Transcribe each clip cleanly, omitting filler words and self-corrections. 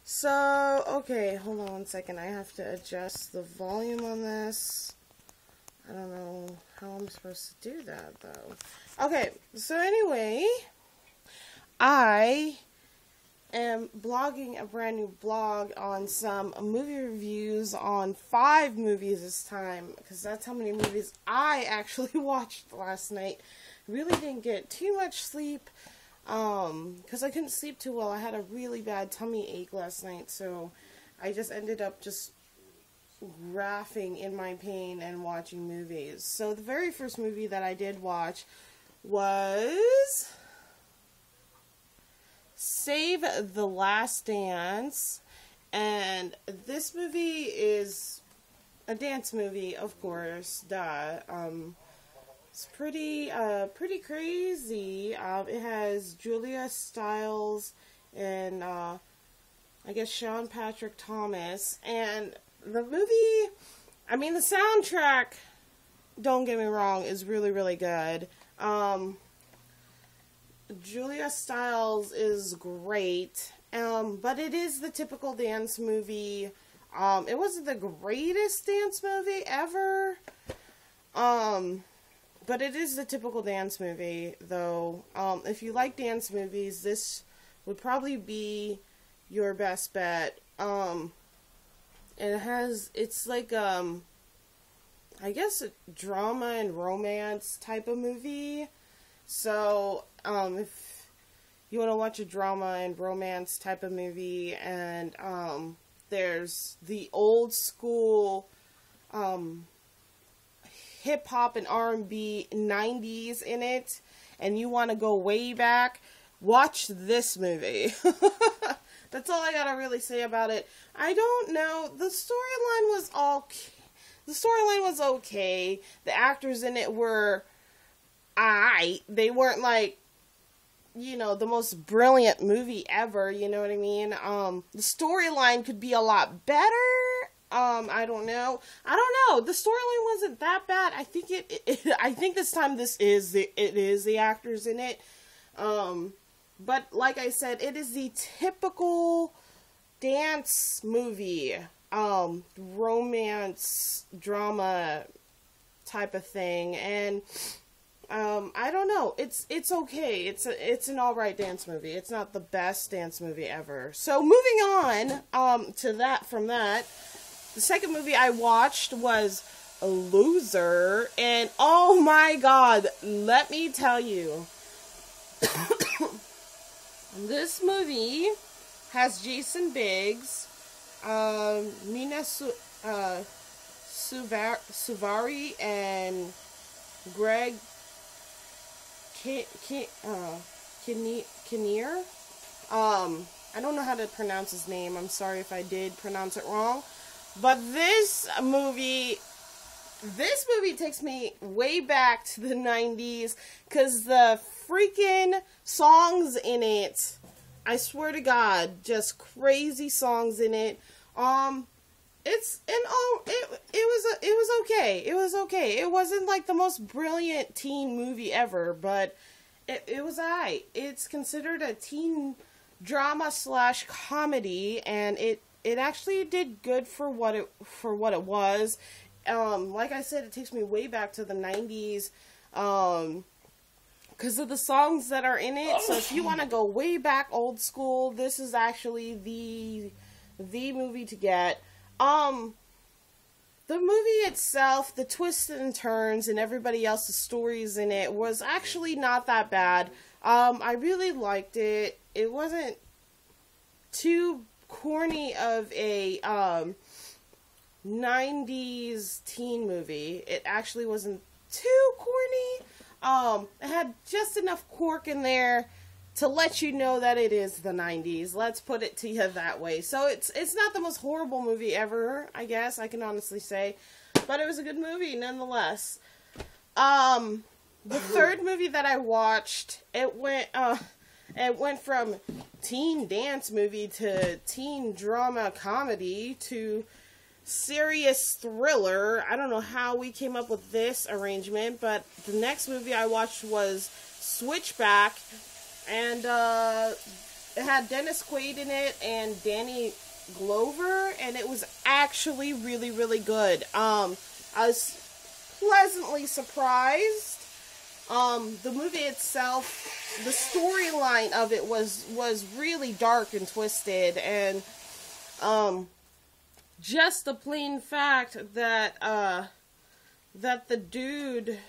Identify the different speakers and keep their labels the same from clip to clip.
Speaker 1: So, okay, hold on 1 second. I have to adjust the volume on this. I don't know how I'm supposed to do that, though. Okay, so anyway, I am blogging a brand new blog on some movie reviews on 5 movies this time, because that's how many movies I actually watched last night. Really didn't get too much sleep, because I couldn't sleep too well. I had a really bad tummy ache last night, so I just ended up just laughing in my pain and watching movies. So the very first movie that I did watch was Save the Last Dance, and this movie is a dance movie, of course, duh. It's pretty crazy. It has Julia Stiles and, I guess Sean Patrick Thomas, and the movie, I mean, the soundtrack, don't get me wrong, is really, really good. Julia Stiles is great, but it is the typical dance movie. It wasn't the greatest dance movie ever, but it is the typical dance movie, though. If you like dance movies, this would probably be your best bet. It's like, I guess a drama and romance type of movie. So, if you want to watch a drama and romance type of movie, and, there's the old school, hip-hop and R&B 90s in it, and you want to go way back, watch this movie. That's all I gotta really say about it. I don't know. The storyline was okay. The actors in it were aight. They weren't like, you know, the most brilliant movie ever, you know what I mean? The storyline could be a lot better. I don't know. The storyline wasn't that bad. I think I think this time it is the actors in it. But like I said, it is the typical dance movie, romance, drama type of thing, and I don't know. It's okay. It's an alright dance movie. It's not the best dance movie ever. So moving on from that, the second movie I watched was A Loser, and oh my god, let me tell you. This movie has Jason Biggs, Mina Suvari, and Greg Kinnear. I don't know how to pronounce his name. I'm sorry if I did pronounce it wrong. But this movie takes me way back to the 90s, because the freaking songs in it, I swear to God, just crazy songs in it. It was okay. It was okay. It wasn't like the most brilliant teen movie ever, but it was alright. It's considered a teen drama / comedy, and it actually did good for what it was. Like I said, it takes me way back to the 90s, because of the songs that are in it. So if you want to go way back old school, this is actually the movie to get. The movie itself, the twists and turns, and everybody else's stories in it was actually not that bad. I really liked it. It wasn't too corny of a, 90s teen movie. It actually wasn't too corny. It had just enough cork in there to let you know that it is the 90s. Let's put it to you that way. So it's not the most horrible movie ever, I guess, I can honestly say. But it was a good movie, nonetheless. The third movie that I watched, it went from teen dance movie to teen drama comedy to serious thriller. I don't know how we came up with this arrangement, but the next movie I watched was Switchback, and it had Dennis Quaid in it and Danny Glover, and it was actually really, really good. I was pleasantly surprised. The movie itself, the storyline of it was really dark and twisted, and just the plain fact that that the dude,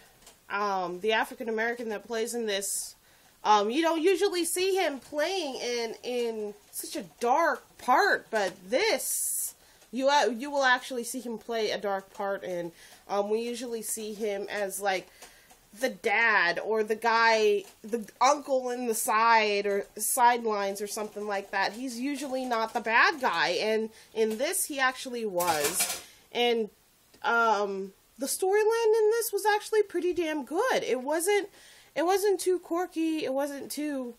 Speaker 1: the African American that plays in this, you don't usually see him playing in such a dark part, but this, you will actually see him play a dark part, and we usually see him as like the dad or the guy, the uncle in the side or sidelines or something like that. He's usually not the bad guy, and in this he actually was. And the storyline in this was actually pretty damn good. It wasn't too quirky, it wasn't too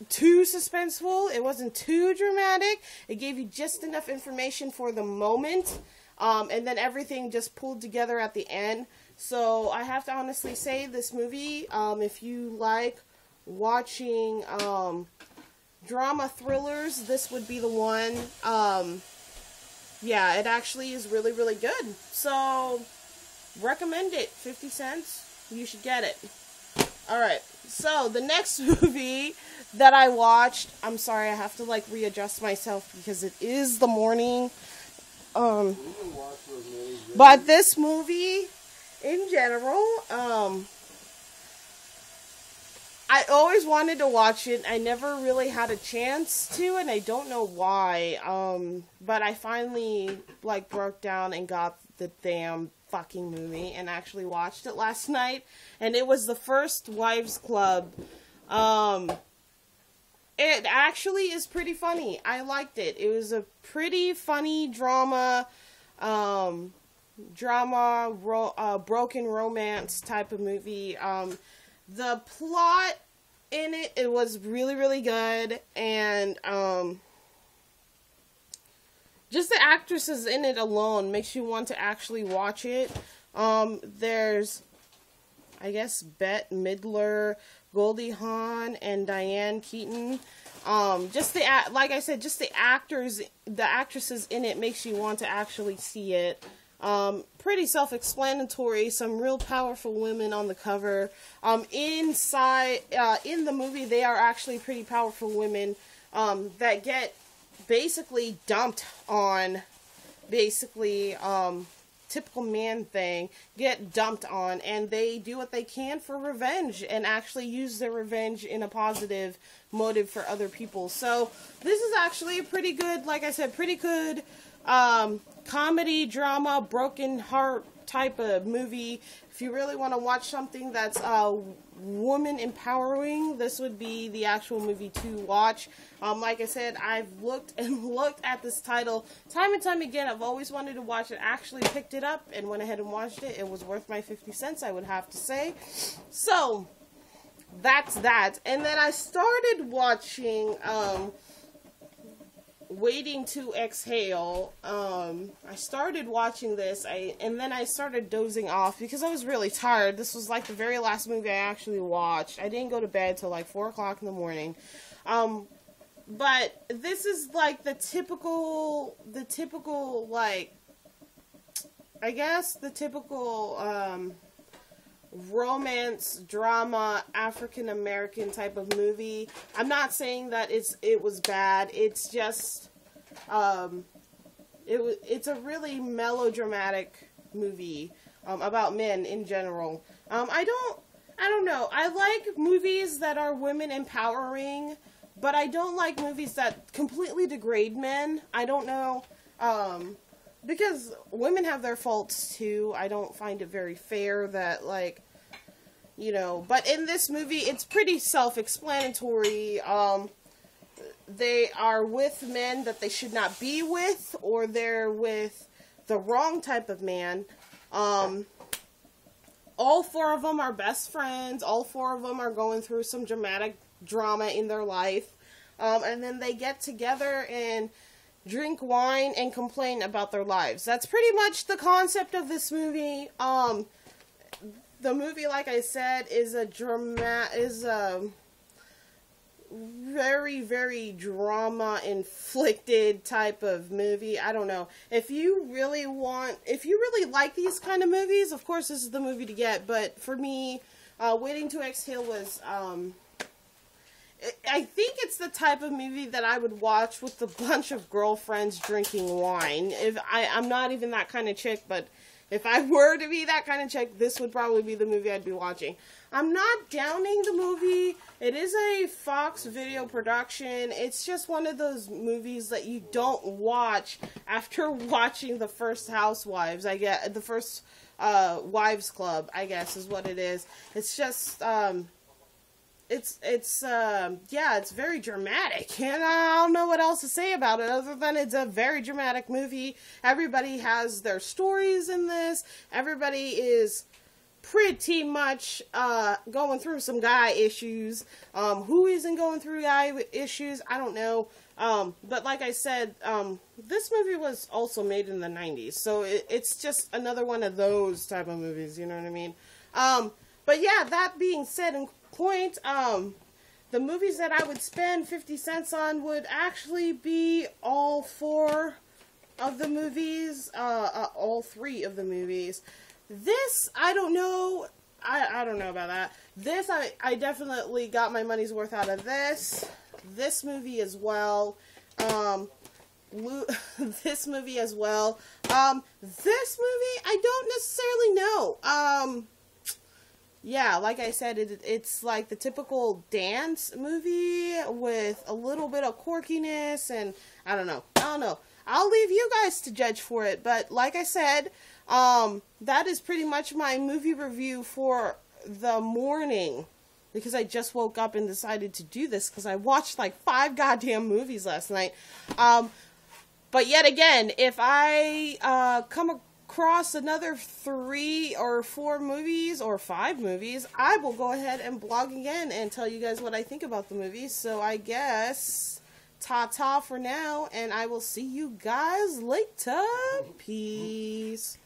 Speaker 1: too suspenseful, it wasn't too dramatic. It gave you just enough information for the moment, and then everything just pulled together at the end. So I have to honestly say, this movie, if you like watching drama thrillers, this would be the one. Yeah, it actually is really, really good. So, recommend it. 50 cents. You should get it. Alright, so the next movie that I watched, I'm sorry, I have to readjust myself because it is the morning. But this movie, in general, I always wanted to watch it. I never really had a chance to, and I don't know why. But I finally broke down and got the damn fucking movie and actually watched it last night. And it was the First Wives Club. It actually is pretty funny. I liked it. It was a pretty funny drama, broken romance type of movie. The plot in it was really, really good, and just the actresses in it alone makes you want to actually watch it. There's, I guess, Bette Midler, Goldie Hawn, and Diane Keaton. Just like I said, just the actresses in it makes you want to actually see it. Pretty self-explanatory, some real powerful women on the cover. Inside, in the movie, they are actually pretty powerful women, that get basically dumped on, typical man thing, get dumped on, and they do what they can for revenge, and actually use their revenge in a positive motive for other people. So, this is actually a pretty good, like I said, pretty good, comedy, drama, broken heart type of movie. If you really want to watch something that's woman empowering, this would be the actual movie to watch. Like I said, I've looked and looked at this title time and time again. I've always wanted to watch it. Actually picked it up and went ahead and watched it. It was worth my 50 cents, I would have to say. So, that's that. And then I started watching Waiting to Exhale. I started watching this, and then I started dozing off because I was really tired. This was the very last movie I actually watched. I didn't go to bed till 4 o'clock in the morning. But this is the typical I guess the typical romance, drama, African American type of movie. I'm not saying that it was bad. It's just it's a really melodramatic movie about men in general. I don't know. I like movies that are women empowering, but I don't like movies that completely degrade men. I don't know, because women have their faults too. I don't find it very fair that but in this movie, it's pretty self-explanatory. They are with men that they should not be with, or they're with the wrong type of man. All 4 of them are best friends. All 4 of them are going through some dramatic drama in their life. And then they get together and drink wine and complain about their lives. That's pretty much the concept of this movie. The movie, like I said, is very, very drama-inflicted type of movie. I don't know. If you really like these kind of movies, of course this is the movie to get. But for me, Waiting to Exhale was, I think it's the type of movie that I would watch with a bunch of girlfriends drinking wine. I'm not even that kind of chick, but if I were to be that kind of chick, this would probably be the movie I'd be watching. I'm not downing the movie. It is a Fox video production. It's just one of those movies that you don't watch after watching the first Housewives. The first Wives Club, I guess, is what it is. It's just, it's very dramatic, and I don't know what else to say about it other than it's a very dramatic movie. Everybody has their stories in this. Everybody is pretty much going through some guy issues. Who isn't going through guy issues? I don't know. But like I said, this movie was also made in the 90s, so it's just another one of those type of movies, you know what I mean? But yeah, that being said and point, the movies that I would spend 50 cents on would actually be all 4 of the movies, all 3 of the movies. This, I don't know, I don't know about that. This, I definitely got my money's worth out of this movie as well, this movie as well. This movie, I don't necessarily know. Yeah, like I said, it's like the typical dance movie with a little bit of quirkiness, and I don't know. I'll leave you guys to judge for it, but like I said, that is pretty much my movie review for the morning, because I just woke up and decided to do this because I watched like 5 goddamn movies last night. But yet again, if I come across another 3 or 4 movies or 5 movies, I will go ahead and blog again and tell you guys what I think about the movies. So I guess ta-ta for now, and I will see you guys later. Peace.